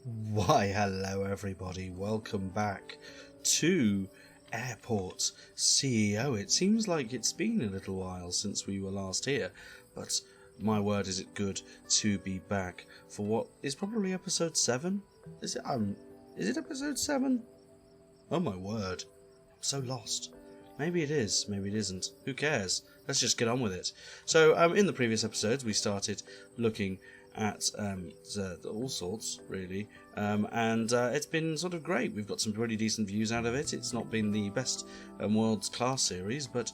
Why, hello everybody, welcome back to Airport CEO. It seems like it's been a little while since we were last here, but my word is it good to be back for what is probably episode 7? Is it episode 7? Oh my word, I'm so lost. Maybe it is, maybe it isn't. Who cares? Let's just get on with it. So, in the previous episodes, we started looking at all sorts, really, and it's been sort of great. We've got some pretty decent views out of it. It's not been the best world's class series, but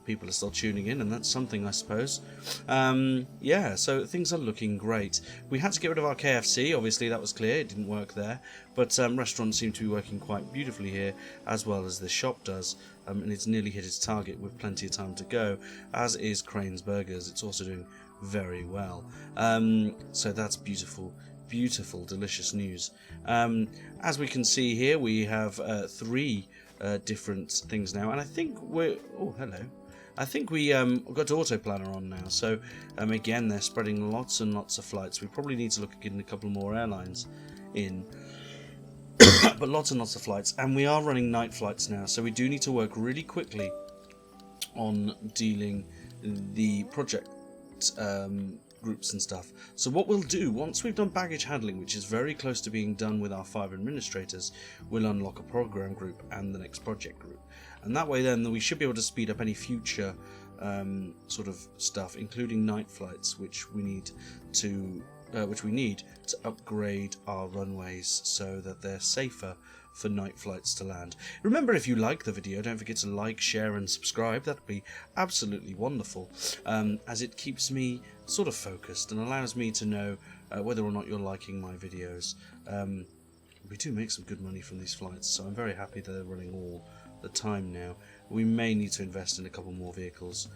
people are still tuning in, and that's something, I suppose. Yeah, so things are looking great. We had to get rid of our KFC, obviously, that was clear, it didn't work there, but restaurants seem to be working quite beautifully here, as well as the shop does, and it's nearly hit its target with plenty of time to go, as is Crane's Burgers. It's also doing very well. So that's beautiful, delicious news. As we can see here, we have 3 different things now, and I think we're... Oh, hello. I think we got Auto Planner on now, so again, they're spreading lots and lots of flights. We probably need to look at getting a couple more airlines in. But lots and lots of flights, and we are running night flights now, so we do need to work really quickly on dealing the project groups and stuff. So what we'll do, once we've done baggage handling, which is very close to being done with our 5 administrators, we'll unlock a program group and the next project group, and that way then we should be able to speed up any future sort of stuff, including night flights, which we need to upgrade our runways so that they're safer for night flights to land. Remember, if you like the video, don't forget to like, share and subscribe. That'd be absolutely wonderful, as it keeps me sort of focused and allows me to know whether or not you're liking my videos. We do make some good money from these flights, so I'm very happy that they're running all the time now. We may need to invest in a couple more vehicles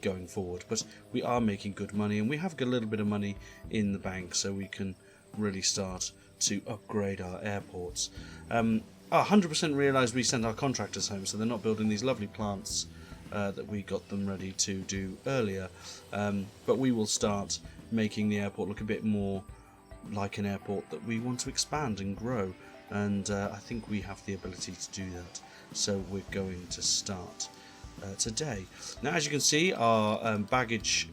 going forward, but we are making good money, and we have got a little bit of money in the bank, so we can really start to upgrade our airports. 100% realised we sent our contractors home, so they're not building these lovely plants that we got them ready to do earlier, but we will start making the airport look a bit more like an airport that we want to expand and grow, and I think we have the ability to do that, so we're going to start today. Now, as you can see, our baggage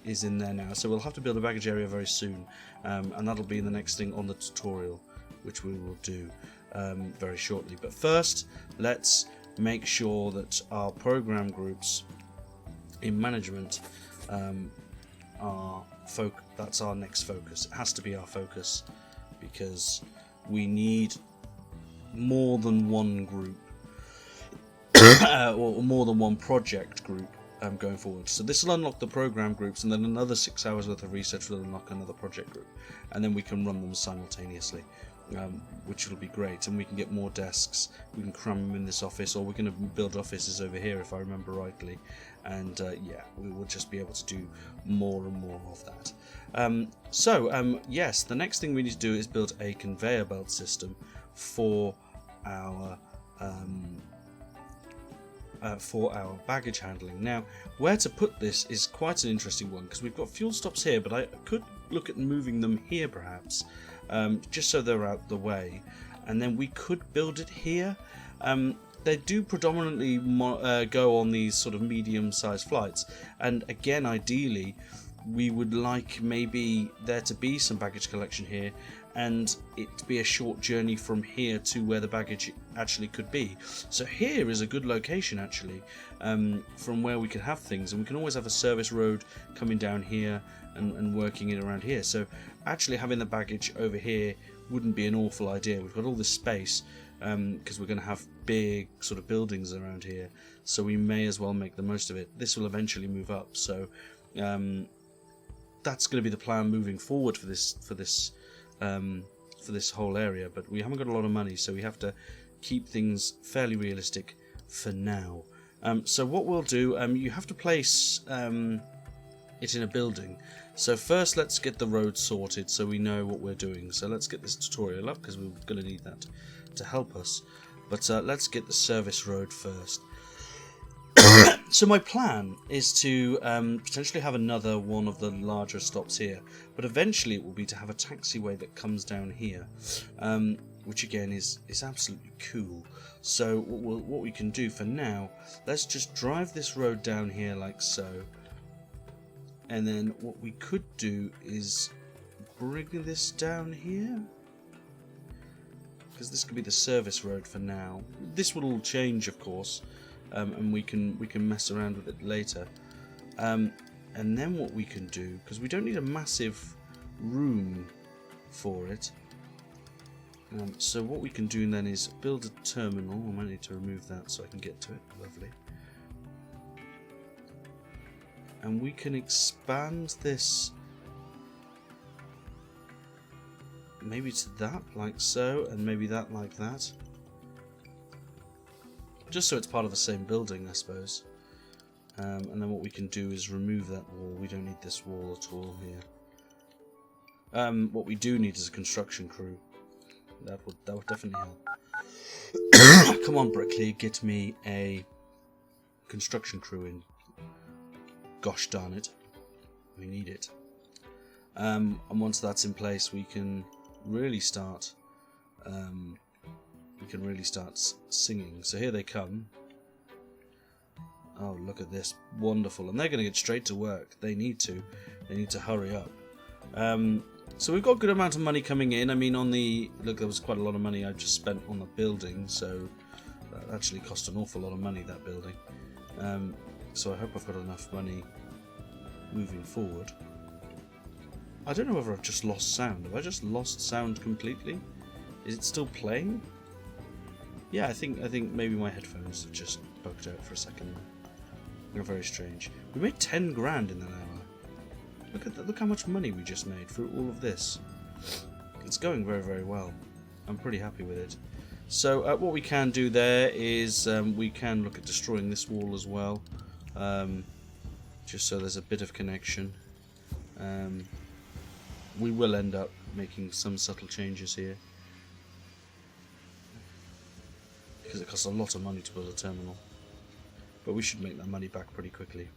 is in there now, so we'll have to build a baggage area very soon, and that'll be the next thing on the tutorial, which we will do very shortly. But first, let's make sure that our program groups in management that's our next focus. It has to be our focus, because we need more than one group or more than one project group going forward. So this will unlock the program groups, and then another 6 hours worth of research will unlock another project group, and then we can run them simultaneously, which will be great, and we can get more desks. We can cram them in this office, or we're going to build offices over here if I remember rightly, and yeah, we will just be able to do more and more of that. Yes, the next thing we need to do is build a conveyor belt system for our baggage handling. Now, where to put this is quite an interesting one, because we've got fuel stops here, but I could look at moving them here perhaps, just so they're out the way, and then we could build it here. They do predominantly go on these sort of medium-sized flights, and again, ideally we would like maybe there to be some baggage collection here, and it to be a short journey from here to where the baggage actually could be. So here is a good location actually, from where we could have things, and we can always have a service road coming down here and working it around here. So actually having the baggage over here wouldn't be an awful idea. We've got all this space, because we're going to have big sort of buildings around here, so we may as well make the most of it. This will eventually move up, so that's going to be the plan moving forward for this whole area. But we haven't got a lot of money, so we have to keep things fairly realistic for now. So what we'll do, you have to place it in a building. So first let's get the road sorted so we know what we're doing. So let's get this tutorial up, because we're going to need that to help us. But let's get the service road first. So my plan is to potentially have another one of the larger stops here, but eventually it will be to have a taxiway that comes down here, which again is absolutely cool. So what we can do for now, let's just drive this road down here like so, and then what we could do is bring this down here, because this could be the service road for now. This will all change, of course. And we can mess around with it later, and then what we can do, because we don't need a massive room for it, so what we can do then is build a terminal. I might need to remove that so I can get to it. Lovely. And we can expand this maybe to that, like so, and maybe that like that. Just so it's part of the same building, I suppose. And then what we can do is remove that wall. We don't need this wall at all here. What we do need is a construction crew. That would definitely help. Come on, Brickley, get me a construction crew in. Gosh darn it, we need it. And once that's in place, we can really start. Singing. So here they come. Oh, look at this. Wonderful. And they're going to get straight to work. They need to hurry up. So we've got a good amount of money coming in. I mean, look, there was quite a lot of money I just spent on the building, so that actually cost an awful lot of money, that building. So I hope I've got enough money moving forward. I don't know whether I've just lost sound. Have I just lost sound completely? Is it still playing? Yeah, I think maybe my headphones have just bugged out for a second. They're very strange. We made 10 grand in an hour. Look at that! Look how much money we just made through all of this. It's going very, very well. I'm pretty happy with it. So what we can do there is we can look at destroying this wall as well, just so there's a bit of connection. We will end up making some subtle changes here, because it costs a lot of money to build a terminal, but we should make that money back pretty quickly.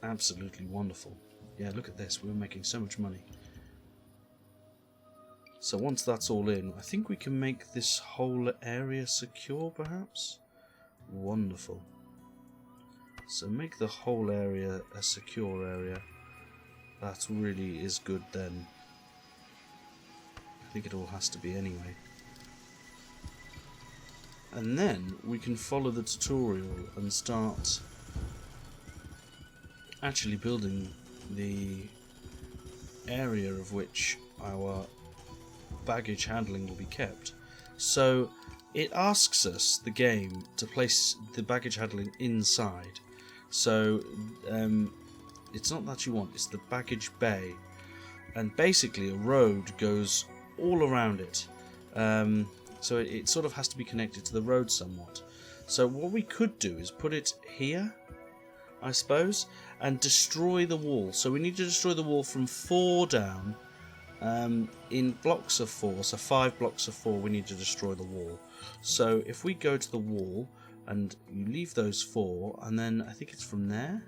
Absolutely wonderful. Yeah, look at this, we're making so much money. So once that's all in, I think we can make this whole area secure, perhaps? Wonderful. So make the whole area a secure area. That really is good then. I think it all has to be anyway. And then we can follow the tutorial and start actually building the area of which our baggage handling will be kept. So it asks us, the game, to place the baggage handling inside. So it's not that you want, it's the baggage bay, and basically a road goes all around it, so it sort of has to be connected to the road somewhat. So what we could do is put it here, I suppose, and destroy the wall. So we need to destroy the wall from 4 down, in blocks of 4, so 5 blocks of 4 we need to destroy the wall. So if we go to the wall and you leave those 4, and then I think it's from there.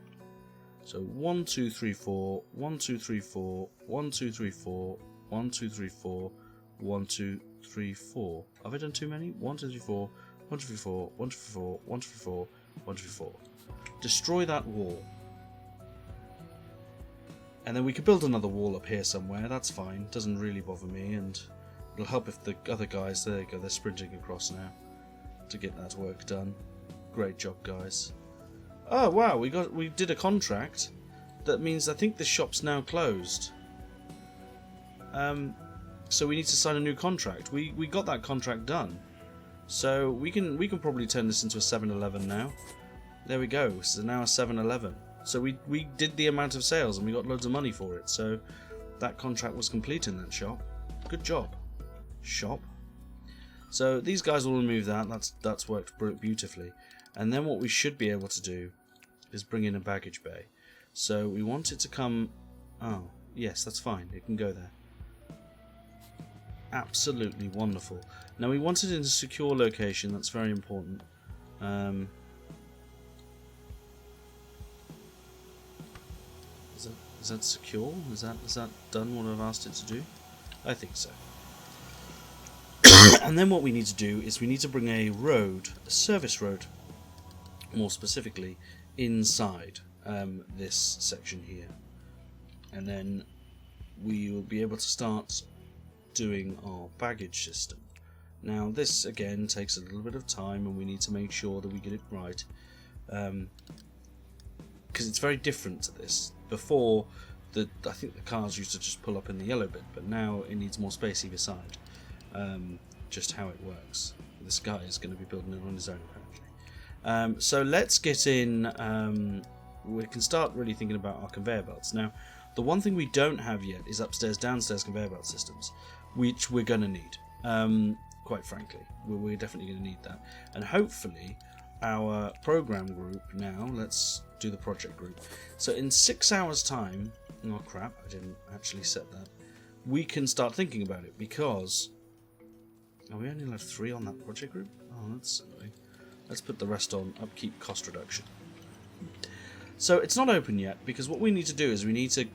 So 1, 2, 3, 4, 1, 2, 3, 4, 1, 2, 3, 4, 1, 2, 3, 4, 1, 2, 3, 4. Have I done too many? 1, 2, 3, 4, 1, 2, 3, 4, 1, 2, 3, 4, 1, 2, 3, 4, 1, 2, 3, 4. Destroy that wall. And then we could build another wall up here somewhere, that's fine, doesn't really bother me, and it'll help if the other guys, there you go, they're sprinting across now to get that work done. Great job, guys. Oh wow, we did a contract. That means I think the shop's now closed. So we need to sign a new contract. We got that contract done. So we can probably turn this into a 7-Eleven now. There we go, so now a 7-Eleven. So we did the amount of sales and we got loads of money for it. So that contract was complete in that shop. Good job, shop. So these guys will remove that. That's worked beautifully. And then what we should be able to do is bring in a baggage bay. So we want it to come. Oh yes, that's fine. It can go there. Absolutely wonderful. Now we want it in a secure location. That's very important. Is that secure? Is that done what I've asked it to do? I think so. And then what we need to do is we need to bring a road, a service road, more specifically, inside this section here. And then we will be able to start doing our baggage system. Now this again takes a little bit of time, and we need to make sure that we get it right, because it's very different to this. Before, I think the cars used to just pull up in the yellow bit, but now it needs more space either side. Just how it works. This guy is going to be building it on his own apparently. So let's get in. We can start really thinking about our conveyor belts. Now, the one thing we don't have yet is upstairs, downstairs conveyor belt systems, which we're going to need. Quite frankly, we're definitely going to need that. And hopefully, our program group now. Let's do the project group. So in 6 hours' time. Oh crap! I didn't actually set that. We can start thinking about it because. Oh, we only left 3 on that project group? Oh, that's annoying. Let's put the rest on upkeep cost reduction. So it's not open yet, because what we need to do is we need to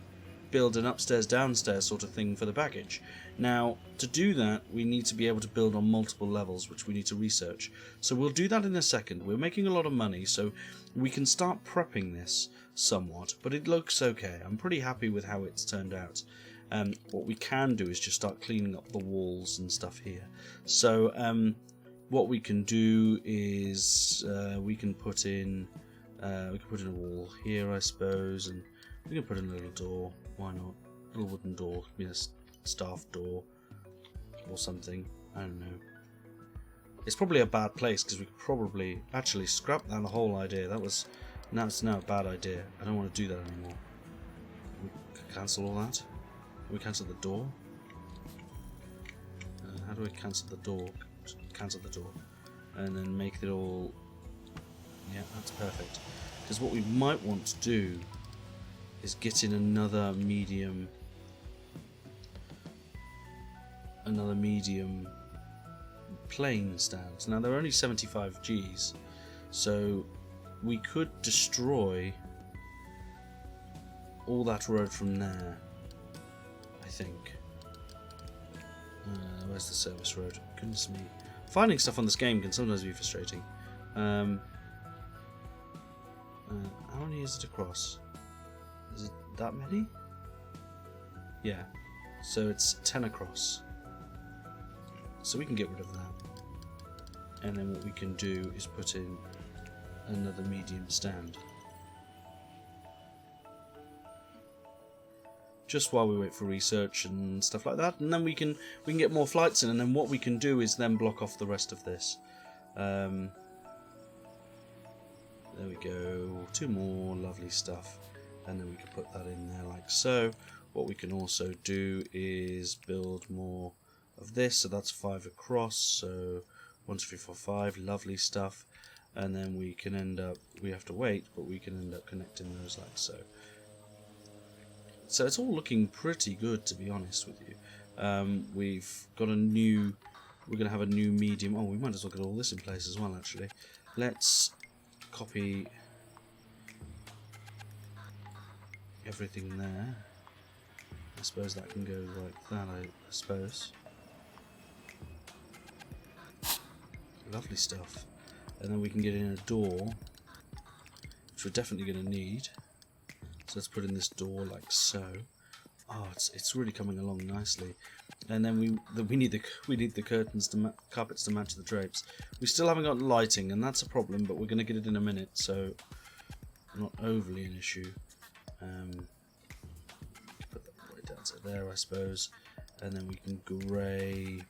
build an upstairs downstairs sort of thing for the baggage. Now, to do that, we need to be able to build on multiple levels, which we need to research. So we'll do that in a second. We're making a lot of money, so we can start prepping this somewhat, but it looks okay. I'm pretty happy with how it's turned out. What we can do is just start cleaning up the walls and stuff here. So what we can do is we can put in a wall here, I suppose, and we can put in a little door. Why not? A little wooden door, maybe a staff door or something. I don't know. It's probably a bad place because we could probably actually scrap that whole idea. That's now a bad idea. I don't want to do that anymore. We cancel all that. We cancel the door. How do we cancel the door? Cancel the door, and then make it all. Yeah, that's perfect. Because what we might want to do is get in another medium plane stand. Now they're only 75 Gs, so we could destroy all that road from there. I think. Where's the service road? Goodness me. Finding stuff on this game can sometimes be frustrating. How many is it across? Is it that many? Yeah. So it's 10 across. So we can get rid of that. And then what we can do is put in another medium stand. Just while we wait for research and stuff like that, and then we can get more flights in, and then what we can do is then block off the rest of this. There we go, 2 more, lovely stuff, and then we can put that in there like so. What we can also do is build more of this, so that's 5 across, so 1, 2, 3, 4, 5, lovely stuff, and then we can end up, we have to wait, but we can end up connecting those like so. So it's all looking pretty good, to be honest with you. We've got we're going to have a new medium. Oh, we might as well get all this in place as well, actually. Let's copy everything there. I suppose that can go like that, I suppose. Lovely stuff. And then we can get in a door, which we're definitely going to need. So let's put in this door like so. Oh, it's really coming along nicely. And then we need the curtains carpets to match the drapes. We still haven't got lighting, and that's a problem. But we're going to get it in a minute, so not overly an issue. Put that right down to there, I suppose. And then we can grey.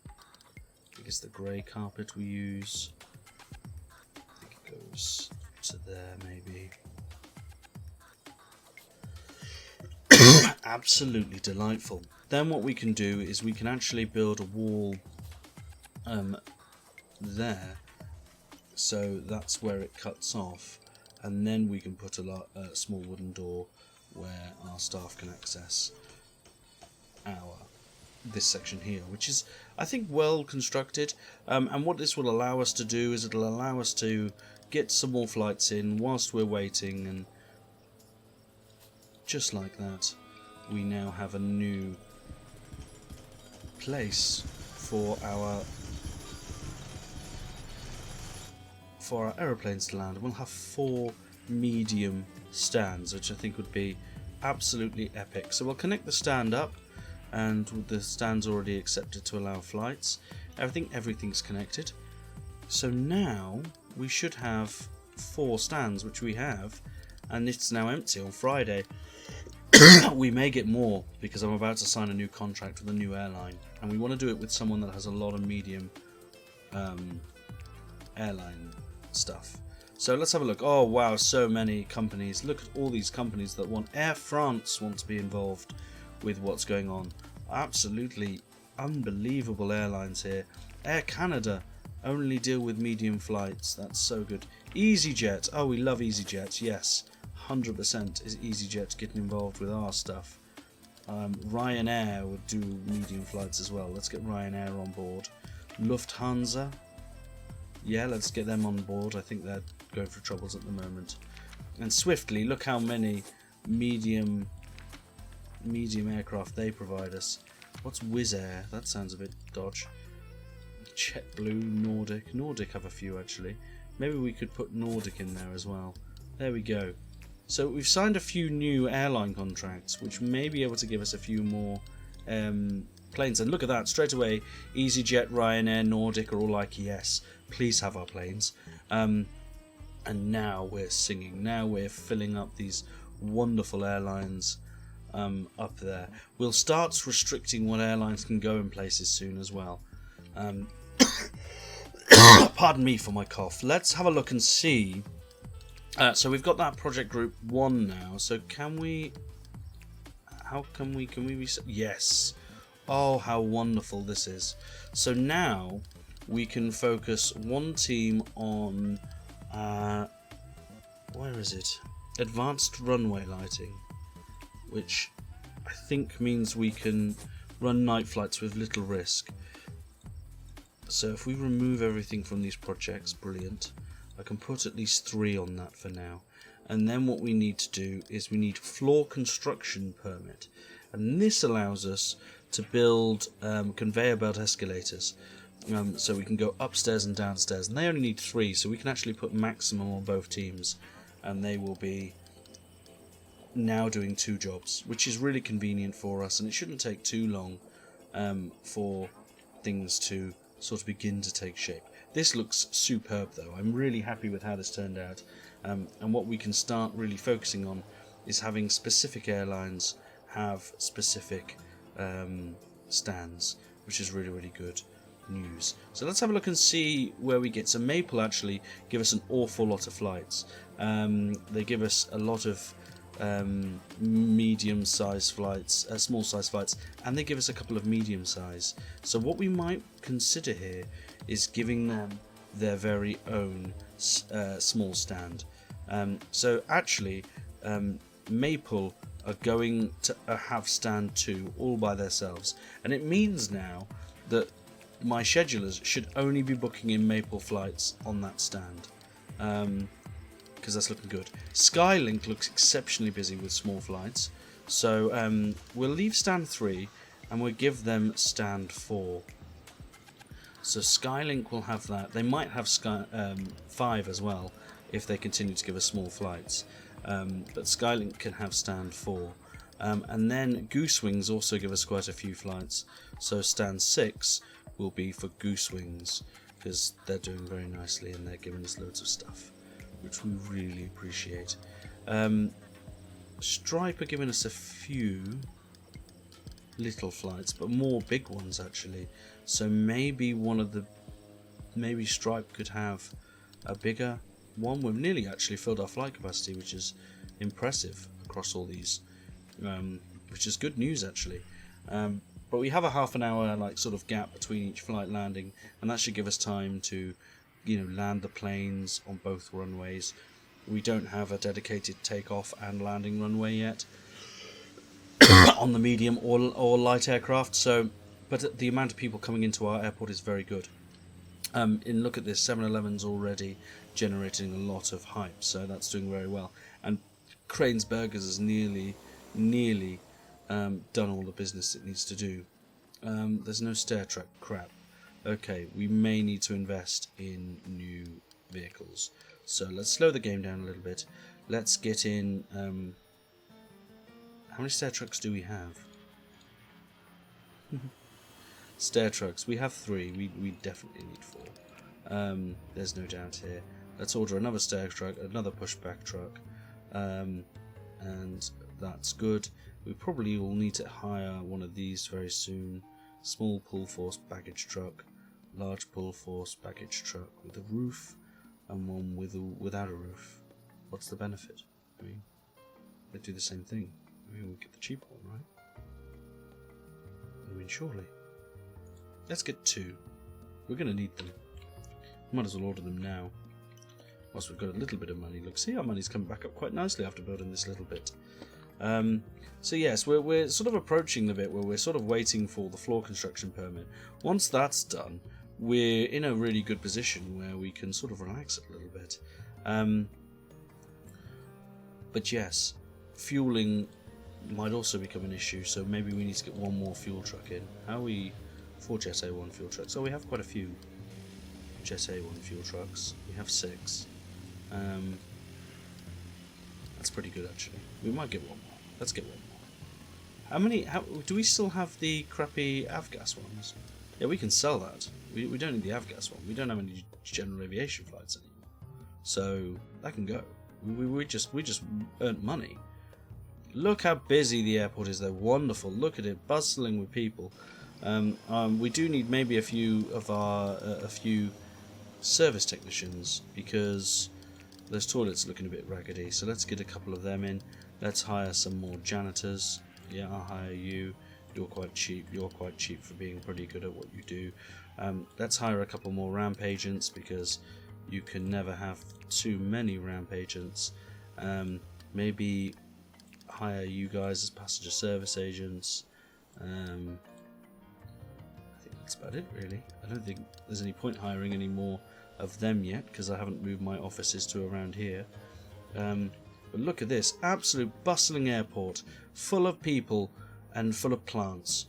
I think it's the grey carpet we use. I think it goes to there maybe. Absolutely delightful. Then what we can do is we can actually build a wall there, so that's where it cuts off, and then we can put a small wooden door where our staff can access our this section here, which is, I think, well constructed. And what this will allow us to do is it'll allow us to get some more flights in whilst we're waiting, and just like that, we now have a new place for our aeroplanes to land. We'll have 4 medium stands, which I think would be absolutely epic. So we'll connect the stand up, and the stand's already accepted to allow flights. Everything's connected. So now we should have 4 stands, which we have, and it's now empty on Friday. We may get more, because I'm about to sign a new contract with a new airline, and we want to do it with someone that has a lot of medium airline stuff. So let's have a look. Oh wow, so many companies. Look at all these companies that want. Air France want to be involved with what's going on. Absolutely unbelievable airlines here. Air Canada only deal with medium flights. That's so good. EasyJet. Oh, we love EasyJet. Yes, 100% is EasyJet getting involved with our stuff. Ryanair would do medium flights as well. Let's get Ryanair on board. Lufthansa. Yeah, let's get them on board. I think they're going through troubles at the moment. And Swiftly, look how many medium aircraft they provide us. What's Wizz Air? That sounds a bit dodge. JetBlue, Nordic have a few actually. Maybe we could put Nordic in there as well. There we go. So we've signed a few new airline contracts, which may be able to give us a few more planes. And look at that, straight away, EasyJet, Ryanair, Nordic are all like, yes, please have our planes. And now we're singing. Now we're filling up these wonderful airlines up there. We'll start restricting what airlines can go in places soon as well. Pardon me for my cough. Let's have a look and see. So we've got that project group 1 now. So can we? How can we? Can we reset? Yes. Oh, how wonderful this is. So now we can focus one team on where is it? Advanced runway lighting, which I think means we can run night flights with little risk. So if we remove everything from these projects, brilliant. I can put at least 3 on that for now. And then what we need to do is we need floor construction permit. And this allows us to build conveyor belt escalators. So we can go upstairs and downstairs. And they only need 3, so we can actually put maximum on both teams. And they will be now doing 2 jobs, which is really convenient for us. And it shouldn't take too long for things to sort of begin to take shape. This looks superb though. I'm really happy with how this turned out, and what we can start really focusing on is having specific airlines have specific stands, which is really, really good news. So let's have a look and see where we get. So Maple actually give us an awful lot of flights. They give us a lot of medium-sized flights, small-sized flights, and they give us a couple of medium-size. So what we might consider here is giving them their very own small stand. So actually, Maple are going to have stand 2 all by themselves, and it means now that my schedulers should only be booking in Maple flights on that stand. Because that's looking good. Skylink looks exceptionally busy with small flights, so we'll leave stand 3 and we'll give them stand 4. So Skylink will have that. They might have 5 as well if they continue to give us small flights, but Skylink can have stand 4. And then Goosewings also give us quite a few flights, so stand 6 will be for Goosewings because they're doing very nicely and they're giving us loads of stuff, which we really appreciate. Stripe are giving us a few little flights, but more big ones actually. So maybe maybe Stripe could have a bigger one. We've nearly actually filled our flight capacity, which is impressive across all these, which is good news actually. But we have a half an hour sort of gap between each flight landing, and that should give us time to land the planes on both runways. We don't have a dedicated takeoff and landing runway yet on the medium or light aircraft, so but the amount of people coming into our airport is very good. And look at this, 7-Eleven's already generating a lot of hype, so that's doing very well. And Crane's Burgers has nearly done all the business it needs to do. There's no stair truck, crap. Okay, we may need to invest in new vehicles. So let's slow the game down a little bit. Let's get in... how many stair trucks do we have? Stair trucks, we have 3, we definitely need 4. There's no doubt here. Let's order another stair truck, another pushback truck, and that's good. We probably will need to hire one of these very soon. Small pull force baggage truck, large pull force baggage truck with a roof, and one without a roof. What's the benefit? I mean, they do the same thing. I mean, we get the cheaper one, right? I mean, surely. Let's get 2. We're going to need them. Might as well order them now. Whilst we've got a little bit of money. Look, see, our money's come back up quite nicely after building this little bit. So yes, we're sort of approaching the bit where we're sort of waiting for the floor construction permit. Once that's done, we're in a really good position where we can sort of relax a little bit. But yes, fueling might also become an issue, so maybe we need to get one more fuel truck in. How are we... 4 Jet A1 fuel trucks. So we have quite a few Jet A1 fuel trucks. We have 6. That's pretty good actually. We might get one more. Let's get one more. How do we still have the crappy avgas ones? Yeah, we can sell that. We don't need the avgas one. We don't have any general aviation flights anymore. So that can go. We just earned money. Look how busy the airport is. They're wonderful. Look at it, bustling with people. We do need maybe a few service technicians because those toilets are looking a bit raggedy. So let's get a couple of them in. Let's hire some more janitors. Yeah, I'll hire you. You're quite cheap. You're quite cheap for being pretty good at what you do. Let's hire a couple more ramp agents because you can never have too many ramp agents. Maybe hire you guys as passenger service agents. That's about it really. I don't think there's any point hiring any more of them yet because I haven't moved my offices to around here. But look at this, absolute bustling airport, full of people and full of plants.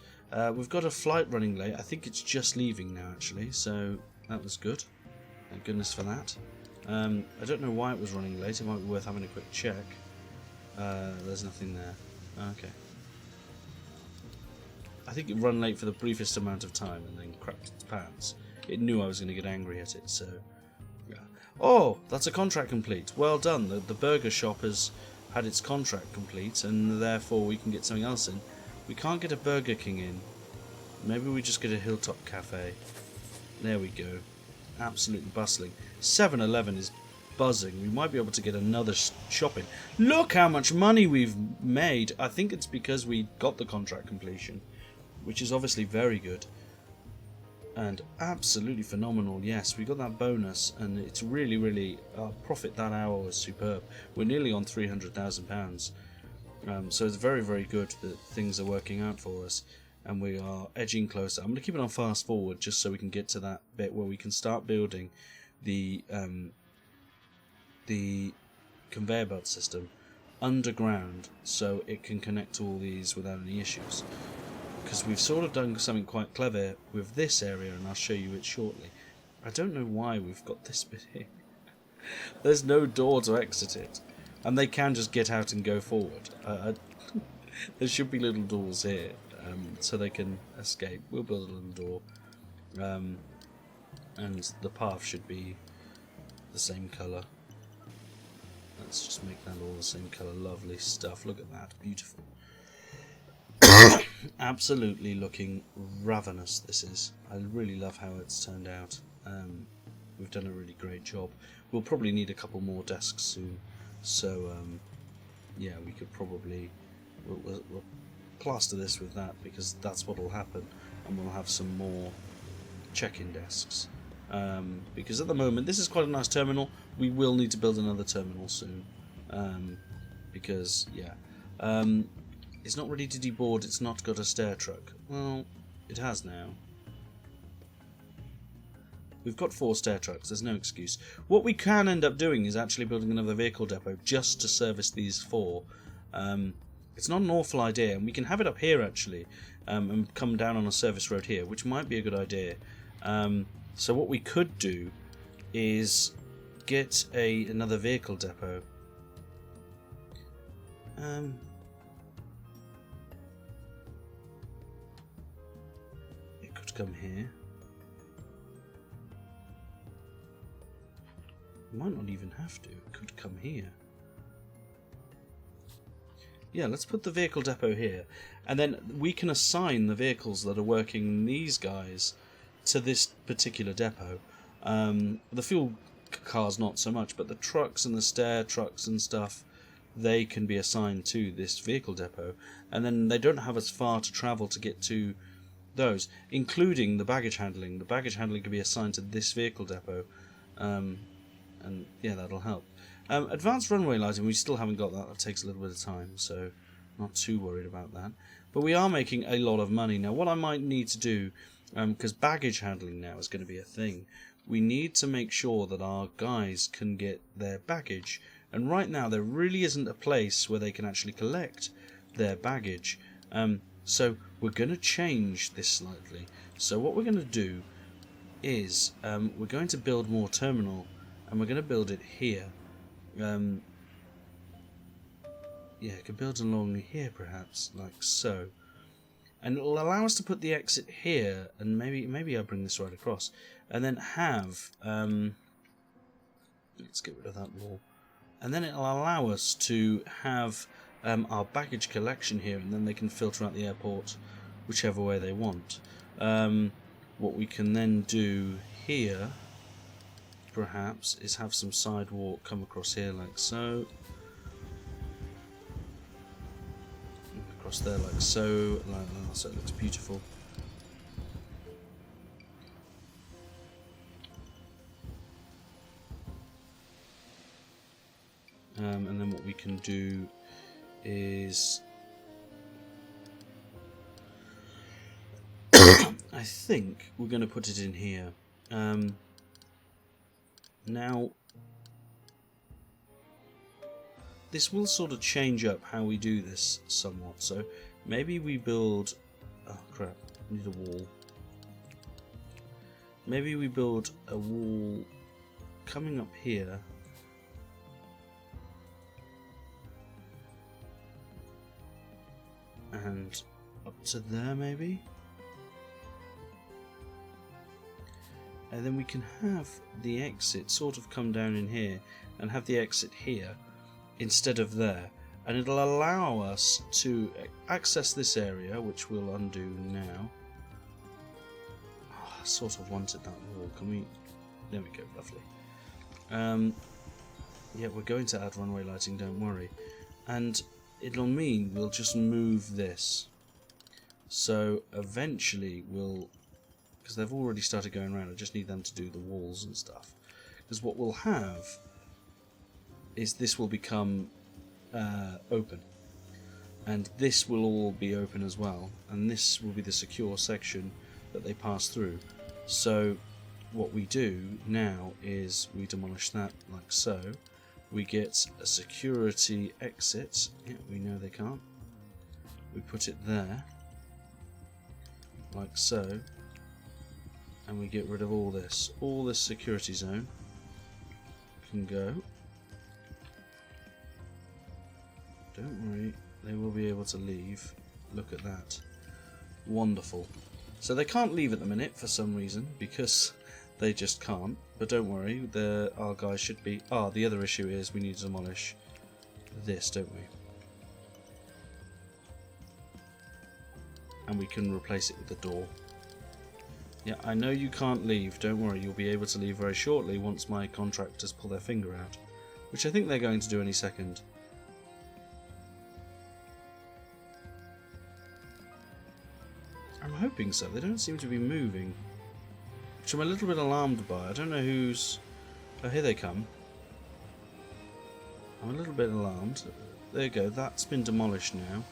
We've got a flight running late. I think it's just leaving now actually, so that was good. Thank goodness for that. I don't know why it was running late. It might be worth having a quick check. There's nothing there. Okay. I think it ran late for the briefest amount of time and then crapped its pants. It knew I was going to get angry at it, so... yeah. Oh, that's a contract complete. Well done. The burger shop has had its contract complete, and therefore we can get something else in. We can't get a Burger King in. Maybe we just get a Hilltop Cafe. There we go. Absolutely bustling. 7-Eleven is buzzing. We might be able to get another shop in. Look how much money we've made. I think it's because we got the contract completion, which is obviously very good and absolutely phenomenal. Yes, we got that bonus and it's really our profit that hour was superb. We're nearly on £300,000, so it's very good that things are working out for us and we are edging closer. I'm going to keep it on fast forward just so we can get to that bit where we can start building the conveyor belt system underground so it can connect all these without any issues. Because we've sort of done something quite clever with this area, and I'll show you it shortly. I don't know why we've got this bit here. There's no door to exit it, and they can just get out and go forward. There should be little doors here, so they can escape. We'll build a little door, and the path should be the same colour. Let's just make that all the same colour. Lovely stuff. Look at that. Beautiful. Absolutely looking ravenous this is. I really love how it's turned out. We've done a really great job. We'll probably need a couple more desks soon, so yeah, we could probably we'll plaster this with that because that's what will happen, and we'll have some more check-in desks because at the moment this is quite a nice terminal. We will need to build another terminal soon because yeah, it's not ready to deboard. It's not got a stair truck. Well, It has now. We've got 4 stair trucks, there's no excuse. What we can end up doing is actually building another vehicle depot just to service these 4. It's not an awful idea, and we can have it up here actually, and come down on a service road here, which might be a good idea. So what we could do is get another vehicle depot. It could come here. Might not even have to. It could come here. Yeah, let's put the vehicle depot here, and then we can assign the vehicles that are working these guys to this particular depot. The fuel cars not so much, but the trucks and the stair trucks and stuff, they can be assigned to this vehicle depot, and then they don't have as far to travel to get to those, including the baggage handling. The baggage handling can be assigned to this vehicle depot. And yeah, that'll help. Advanced runway lighting, we still haven't got that. That takes a little bit of time, so not too worried about that. But we are making a lot of money now. What I might need to do, because baggage handling now is going to be a thing, we need to make sure that our guys can get their baggage. And right now there really isn't a place where they can actually collect their baggage. So we're going to change this slightly. So what we're going to do is we're going to build more terminal. And we're going to build it here. Yeah, I could build along here perhaps, like so. And it'll allow us to put the exit here, and maybe I'll bring this right across. And then have... let's get rid of that wall. And then it'll allow us to have our baggage collection here, and then they can filter out the airport whichever way they want. What we can then do here, perhaps, is have some sidewalk come across here like so, across there like so, like that, so it looks beautiful. And then what we can do is I think we're going to put it in here. Now, this will sort of change up how we do this somewhat. So maybe we build... oh crap, we need a wall. Maybe we build a wall coming up here. And up to there maybe? And then we can have the exit sort of come down in here and have the exit here instead of there, and it'll allow us to access this area, which we'll undo now. Oh, I sort of wanted that wall. Can we... there we go, lovely. Yeah, we're going to add runway lighting, don't worry. And it'll mean we'll just move this. So eventually we'll... because they've already started going around, I just need them to do the walls and stuff. Because what we'll have is this will become open. And this will all be open as well. And this will be the secure section that they pass through. So what we do now is we demolish that like so. We get a security exit. Yeah, we know they can't. We put it there. Like so. And we get rid of all this. All this security zone can go. Don't worry, they will be able to leave. Look at that. Wonderful. So they can't leave at the minute for some reason, because they just can't. But don't worry, our guys should be... ah, the other issue is we need to demolish this, don't we? And we can replace it with a door. Yeah, I know you can't leave, don't worry, you'll be able to leave very shortly once my contractors pull their finger out. Which I think they're going to do any second. I'm hoping so, they don't seem to be moving. Which I'm a little bit alarmed by, I don't know who's... oh, here they come. I'm a little bit alarmed. There you go, that's been demolished now.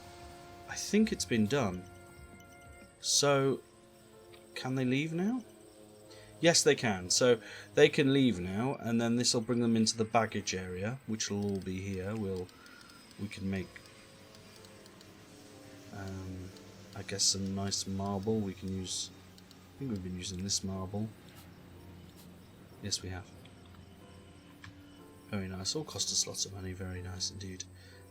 I think it's been done. So... can they leave now? Yes, they can. So they can leave now, and then this will bring them into the baggage area, which will all be here. We can make, I guess, some nice marble. We can use. I think we've been using this marble. Yes, we have. Very nice. All cost us lots of money. Very nice indeed.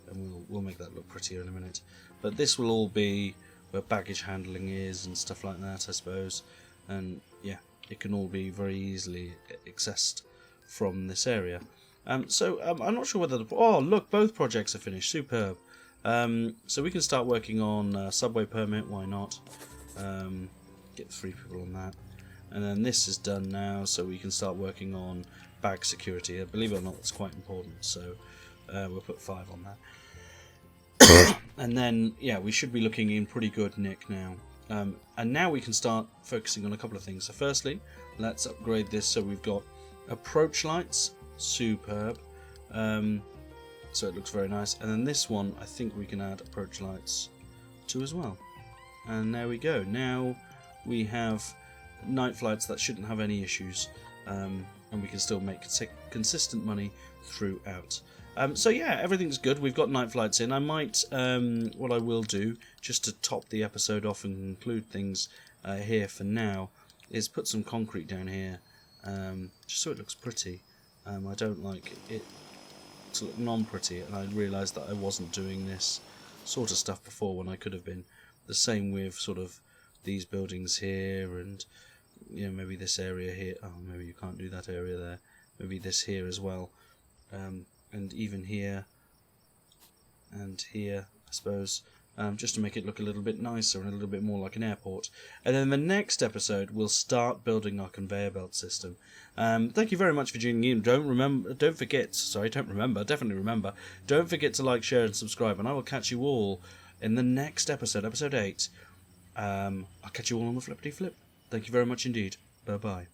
And we'll make that look prettier in a minute. But this will all be where baggage handling is and stuff like that, I suppose. And yeah, it can all be very easily accessed from this area. So I'm not sure whether oh look, both projects are finished. Superb. So we can start working on subway permit. Why not? Get 3 people on that. And then this is done now, so we can start working on bag security. Believe it or not, that's quite important. So we'll put 5 on that. And then, yeah, we should be looking in pretty good nick now. And now we can start focusing on a couple of things. So firstly, let's upgrade this so we've got approach lights. Superb. So it looks very nice. And then this one, I think we can add approach lights to as well. And there we go. Now we have night flights that shouldn't have any issues. And we can still make consistent money throughout. So yeah, everything's good. We've got night flights in. I might, what I will do, just to top the episode off and conclude things here for now, is put some concrete down here, just so it looks pretty. I don't like it to look non-pretty, and I realised that I wasn't doing this sort of stuff before when I could have been. The same with sort of these buildings here, and you know, maybe this area here. Oh, maybe you can't do that area there. Maybe this here as well. And even here and here, I suppose, just to make it look a little bit nicer and a little bit more like an airport. And then the next episode, we'll start building our conveyor belt system. Thank you very much for tuning in. Definitely remember. Don't forget to like, share, and subscribe. And I will catch you all in the next episode, episode 8. I'll catch you all on the flippity flip. Thank you very much indeed. Bye bye.